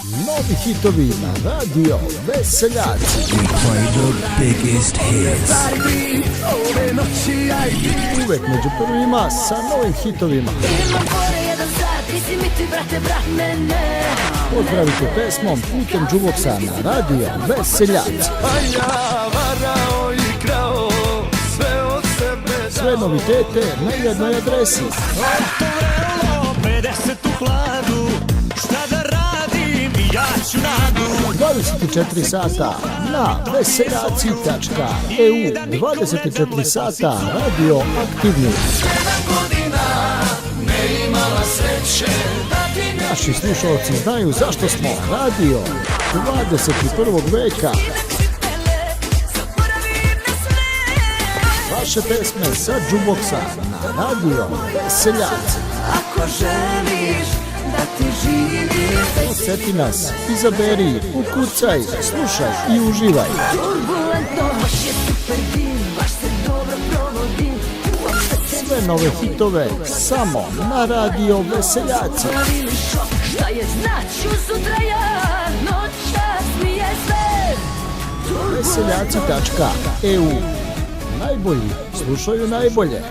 Novi hitovi na radio Veseljaci. We play the biggest hits. Uvek među prvima sa novim hitovima. Pozdravite pesmom putem džuboksa na radio Veseljaci. Sve novitete na jednoj adresi. 24 sata na veseljaci.eu. 24 sata radio aktivni. Naši slušalci znaju zašto smo radio 21. veka. Vaše pesme sa džuboksa na radio Veseljaci. Ako želiš da ti živi, Osjeti nas, izaberi, ukucaj, slušaj i uživaj. turbulentno, baš je super dim, baš se dobro provodim. Sve nove hitove samo na radio Veseljaci. Ili šok, šta je značu sutra ja, noćas mi je sve. Veseljaci.eu. Najbolji slušaju najbolje.